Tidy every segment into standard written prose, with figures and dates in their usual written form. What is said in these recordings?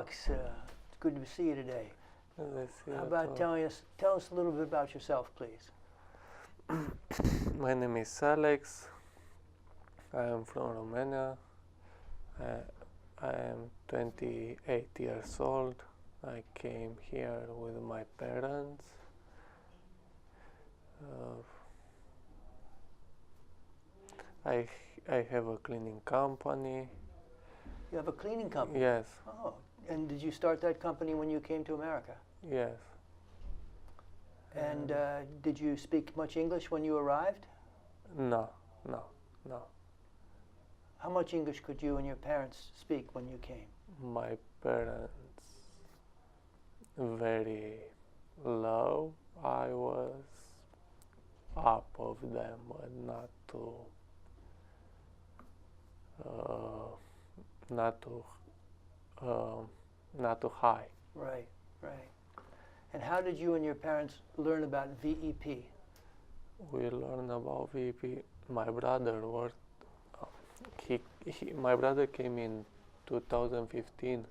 Alex, it's good to see you today. How about tell us a little bit about yourself, please? My name is Alex. I am from Romania. I am 28 years old. I came here with my parents. I have a cleaning company. You have a cleaning company? Yes. Oh, and did you start that company when you came to America? Yes. And did you speak much English when you arrived? No. How much English could you and your parents speak when you came? My parents very low. I was up of them, but not too high. Right. And how did you and your parents learn about VEP? We learned about VEP. My brother worked. My brother came in 2015,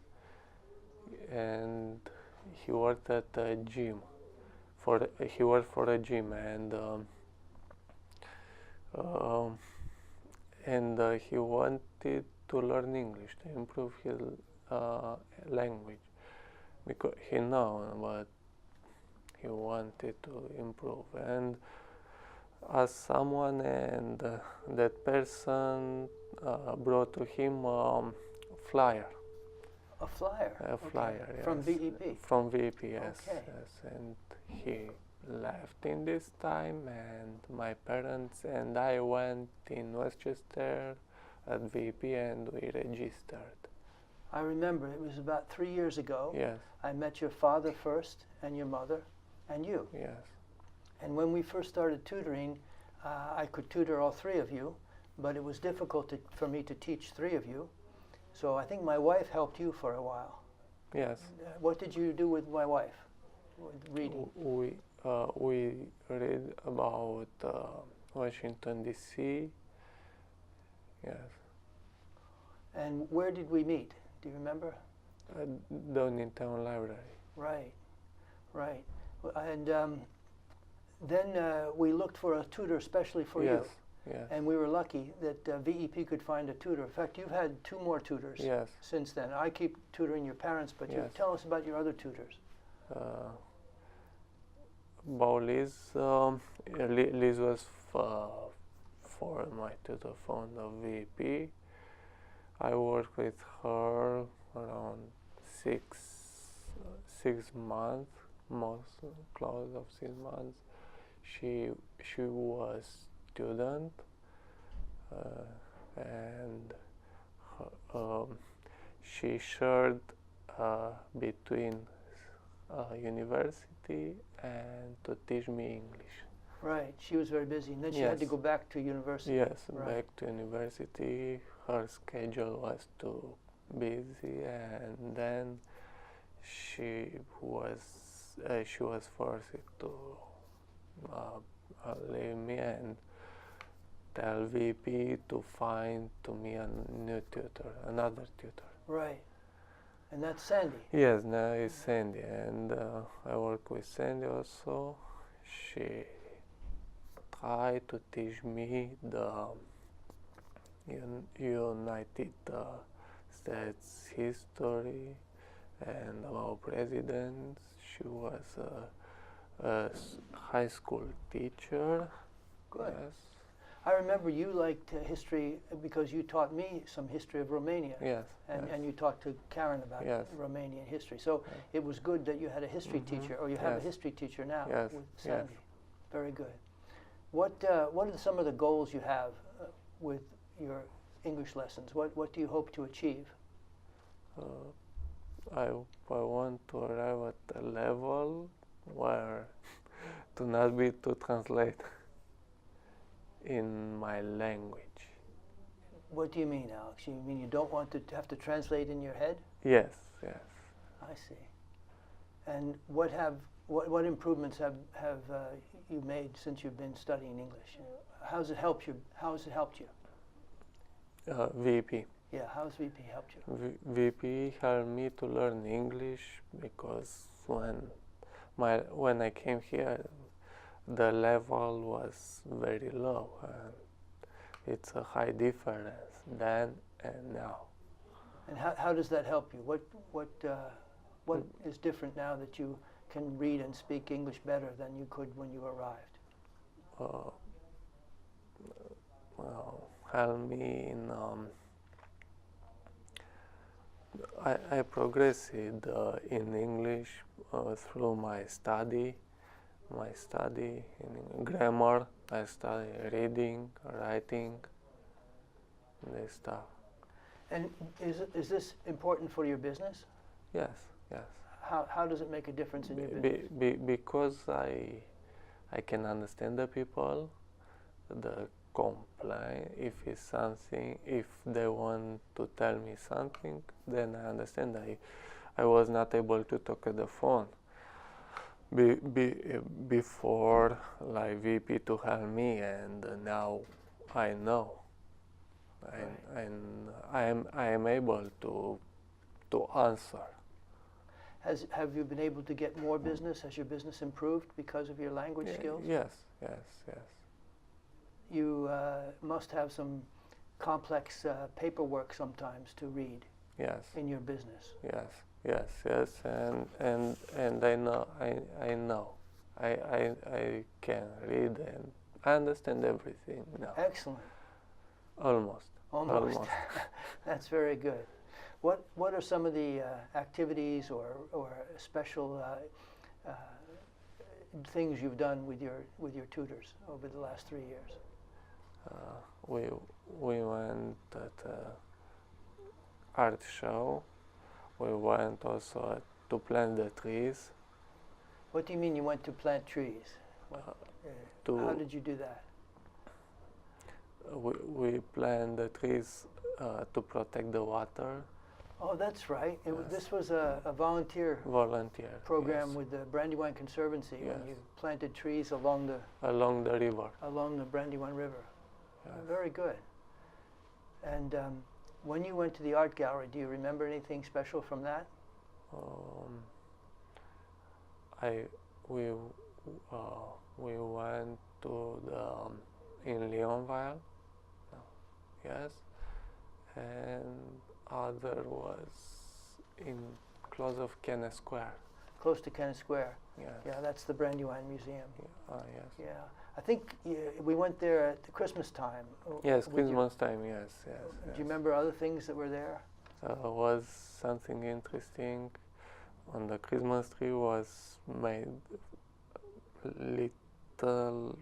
and he worked at a gym. He worked for a gym, and he wanted to learn English to improve his language, because he know, but he wanted to improve. And as someone, and that person brought to him flyer. A flyer? A flyer, okay. Yes. From VEP? From VEP, yes. Okay. Yes. And he left in this time, and my parents and I went in Westchester at VEP, and we registered. I remember it was about 3 years ago. Yes. I met your father first, and your mother, and you. Yes. And when we first started tutoring, I could tutor all three of you, but it was difficult for me to teach three of you. So I think my wife helped you for a while. Yes. What did you do with my wife? With reading? We read about Washington, D.C. Yes. And where did we meet? Do you remember? Downingtown Library. Right. And then we looked for a tutor especially for you. Yes. And we were lucky that VEP could find a tutor. In fact, you've had 2 more tutors since then. I keep tutoring your parents, but you tell us about your other tutors. About Liz, Liz was for my tutor from the VEP. I worked with her around 6 months, most close of 6 months. She was student, and she shared between university and to teach me English. Right, she was very busy, and then she had to go back to university. Yes, back to university. Her schedule was too busy, and then she was forced to leave me and tell VP to find to me another tutor. Right, and that's Sandy. Yes, now it's Sandy, and I work with Sandy also. She tried to teach me the United States history and about presidents. She was a high school teacher. Good. Yes. I remember you liked history because you taught me some history of Romania. Yes. And you talked to Karen about Romanian history. So it was good that you had a history teacher, or you have a history teacher now with Sandy. Very good. What are some of the goals you have with your English lessons? What do you hope to achieve? I want to arrive at a level where to not be to translate in my language. What do you mean, Alex? You mean you don't want to have to translate in your head? Yes. I see. And what improvements have you made since you've been studying English? How has it helped you? VEP. Yeah, how has VP helped you? VP helped me to learn English because when I came here, the level was very low, and it's a high difference then and now. And how does that help you? What is different now that you can read and speak English better than you could when you arrived? Well, help me in I progressed in English through my study in grammar. I study reading, writing, this stuff. And is this important for your business? Yes, yes. How does it make a difference in your business? Because I can understand the people, the complaint, if it's something, if they want to tell me something, then I understand. I was not able to talk at the phone before, like VP to help me, and now I know. Right. I am able to answer. Have you been able to get more business? Has your business improved because of your language skills? Yes. You must have some complex paperwork sometimes to read. Yes. In your business. Yes, and I know I can read and I understand everything now. Excellent. Almost. That's very good. What are some of the activities or special things you've done with your tutors over the last 3 years? We went at art show. We went also to plant the trees. What do you mean you went to plant trees? How did you do that? We plant the trees to protect the water. Oh, that's right. This was a volunteer program with the Brandywine Conservancy when you planted trees along the river. Along the Brandywine River. Yes. Very good. And when you went to the art gallery, do you remember anything special from that? We went to in Leonville. Yes, and other was close of Kennett Square. Close to Kennett Square. Yes. Yeah, that's the Brandywine Museum. Yes. Yeah, I think we went there at the Christmas time. Yes, Christmas time. Yes. Do you remember other things that were there? Was something interesting. On the Christmas tree was made little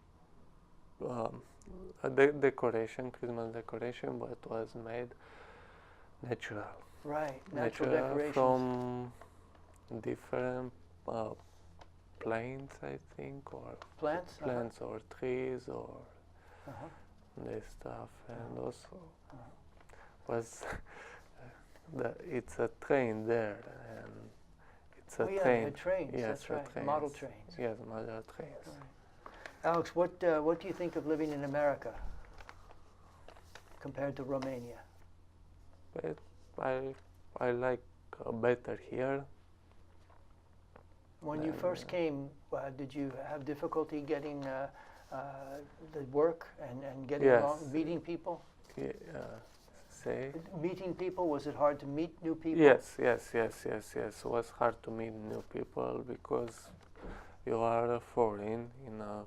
decoration, Christmas decoration, but it was made natural. Right, natural decorations. From different plants, I think, or plants or trees or this stuff, and also was it's a train there, and it's a train. Trains. Yes, that's right. Trains. Model trains. Yes, model trains. Right. Alex, what do you think of living in America compared to Romania? But I like better here. When you first came, did you have difficulty getting the work and getting along, meeting people? Meeting people, was it hard to meet new people? Yes. It was hard to meet new people because you are foreign in a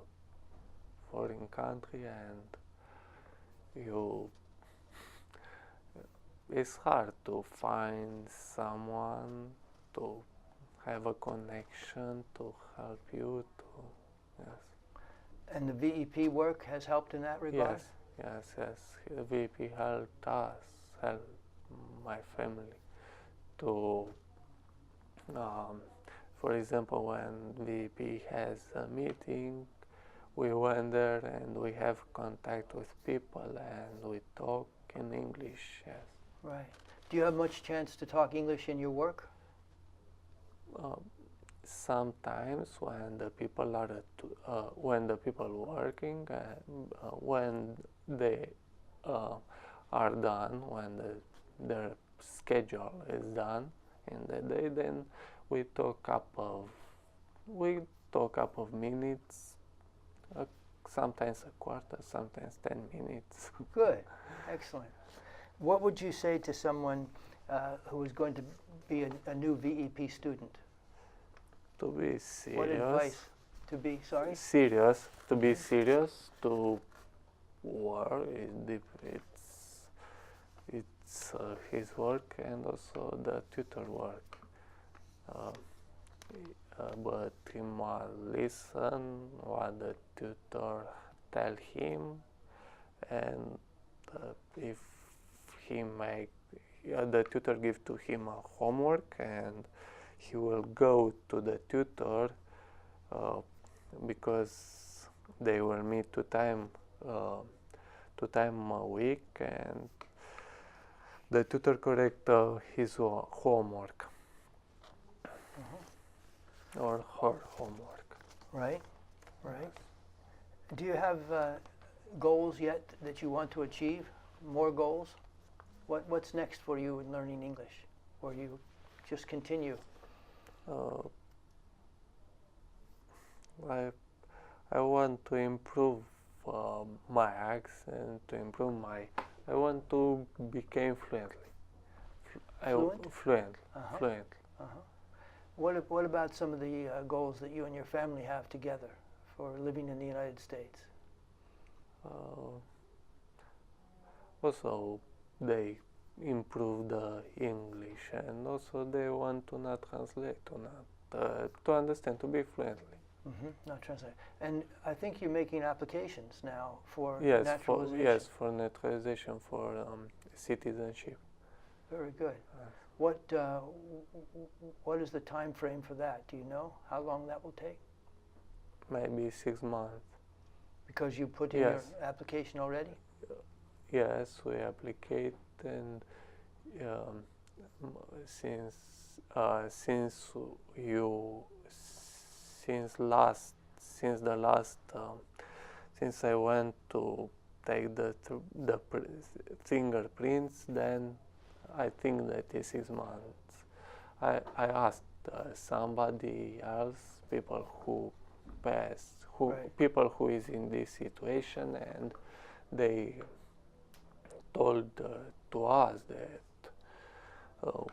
foreign country, and it's hard to find someone to have a connection to help you. And the VEP work has helped in that regard? Yes. The VEP helped my family to, for example, when VEP has a meeting, we went there and we have contact with people and we talk in English. Yes. Right. Do you have much chance to talk English in your work? Sometimes when the people are working, when they are done, when their schedule is done in the day, then we talk up of minutes, sometimes a quarter, sometimes 10 minutes. Good, excellent. What would you say to someone who is going to be a new VEP student? To be serious. What advice? To be, sorry? Serious. To be serious. To work. It's his work and also the tutor work. But he must listen what the tutor tell him, and if he the tutor give to him a homework, and he will go to the tutor because they will meet two time a week, and the tutor correct his homework or her homework. Right, right. Do you have goals yet that you want to achieve? More goals? What's next for you in learning English? Or you just continue? I want to improve my accent, to improve I want to become fluently. Fluent? Fluent. What about some of the goals that you and your family have together for living in the United States? Also, they improve the English, and also they want to not translate, to understand, to be fluently. Not translate. And I think you're making applications now for naturalization. For naturalization, for citizenship. Very good. What is the time frame for that? Do you know how long that will take? Maybe 6 months. Because you put in your application already? Yes, we applicate, and since I went to take the fingerprints, then I think that is 6 months. I asked somebody else, people who people who is in this situation, and they told to us that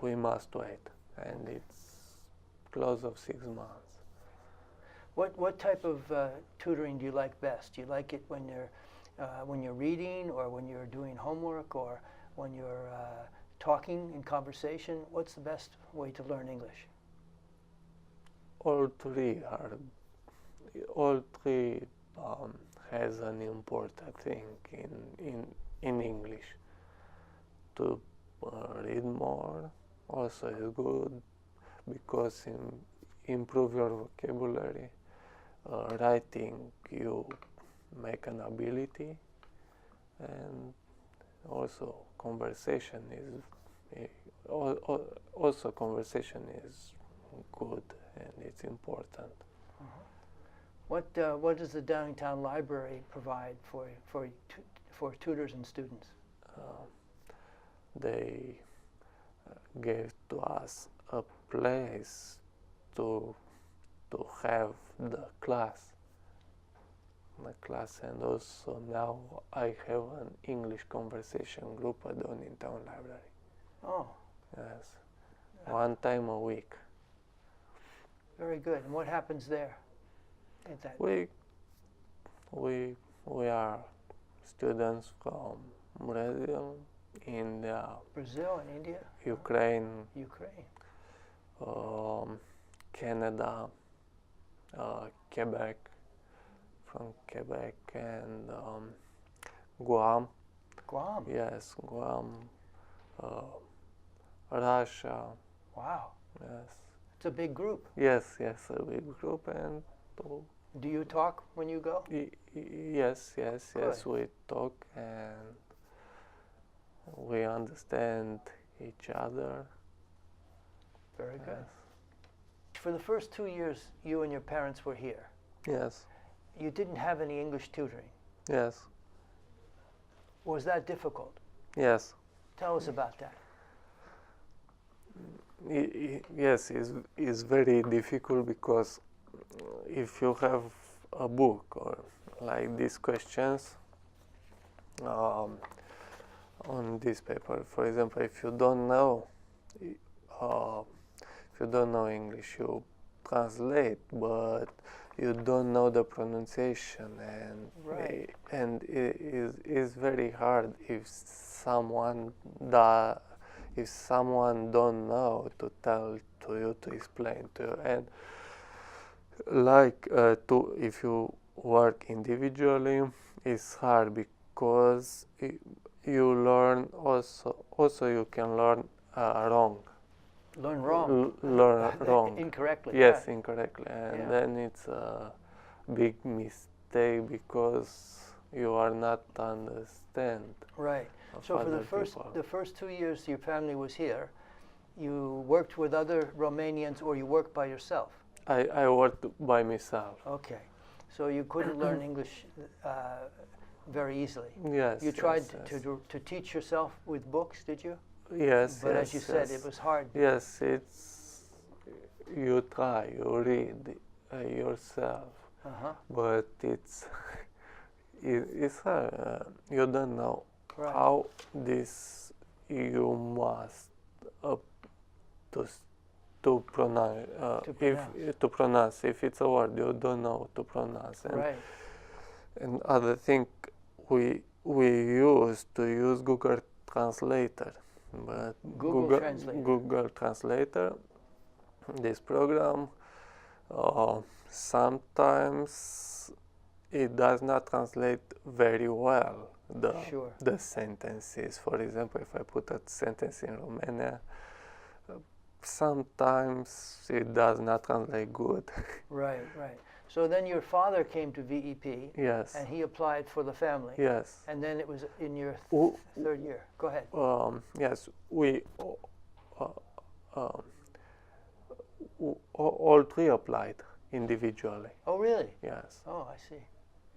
we must wait, and it's close of 6 months. What type of tutoring do you like best? Do you like it when you're reading, or when you're doing homework, or when you're talking in conversation? What's the best way to learn English? All three has an important thing in English. To read more also is good, because improve your vocabulary. Writing, you make an ability, and also conversation is good, and it's important. What does the Downingtown Library provide for tutors and students? They gave to us a place to have the class, and also now I have an English conversation group at Downingtown Library. Oh. Yes. One time a week. Very good. And what happens there? We are students from Brazil, India. Brazil and India? Ukraine. Canada, Quebec, from Quebec, and Guam. Guam? Yes, Guam. Russia. Wow. Yes. It's a big group. Yes, a big group. And do you talk when you go? Yes, we talk, and we understand each other. Very good. For the first 2 years you and your parents were here. Yes. You didn't have any English tutoring. Yes. Was that difficult? Yes. Tell us about that. Yes, it's very difficult because if you have a book or like these questions on this paper, for example, if you don't know English, you translate, but you don't know the pronunciation, and right. And it is very hard if someone don't know to tell to you, to explain to you. And like if you work individually, it's hard because you learn also you can learn wrong. Learn wrong. Learn wrong. Incorrectly. Yes, yeah. incorrectly, and then it's a big mistake because you are not understand. Right. So for the first 2 years your family was here, you worked with other Romanians or you worked by yourself? I worked by myself. Okay. So you couldn't learn English very easily? Yes. You tried to teach yourself with books, did you? Yes. But as you said, it was hard. Yes, you try, you read yourself, but it's hard. You don't know how this you must to pronounce. If it's a word you don't know to pronounce. And other thing, we used to use Google Translator, but Google Translator, this program, sometimes it does not translate very well the sentences. For example, if I put a sentence in Romania, sometimes it does not translate good. Right. So then your father came to VEP. Yes. And he applied for the family. Yes. And then it was in your third year. Go ahead. Yes, we all three applied individually. Oh, really? Yes. Oh, I see.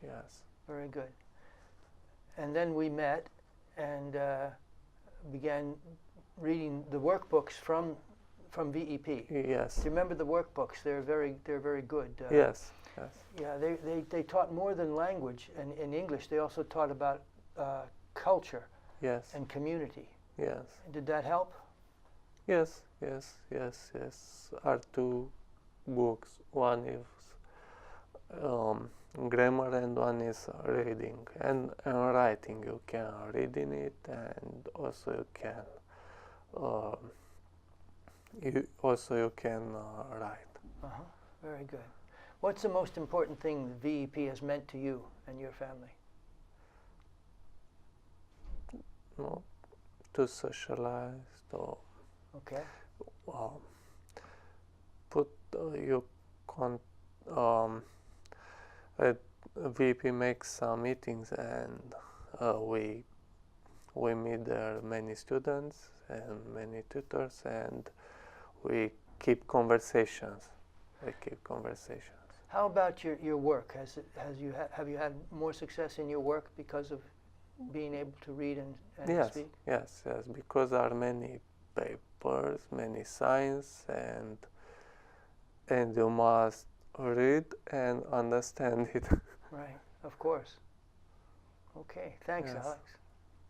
Yes. Very good. And then we met and began reading the workbooks from VEP. Yes. Do you remember the workbooks? They're very good. Yes. Yeah, they taught more than language, and in English they also taught about culture. Yes. And community. Yes. Did that help? Yes. Are two books. One is grammar and one is reading and writing. You can read in it, and also you can write. Very good. What's the most important thing VEP has meant to you and your family? To socialize, to VEP makes some meetings, and we meet there many students and many tutors, and we keep conversations. How about your work? Have you had more success in your work because of being able to read and speak? Yes, because there are many papers, many signs, and you must read and understand it. Right, of course. Okay, thanks, Alex.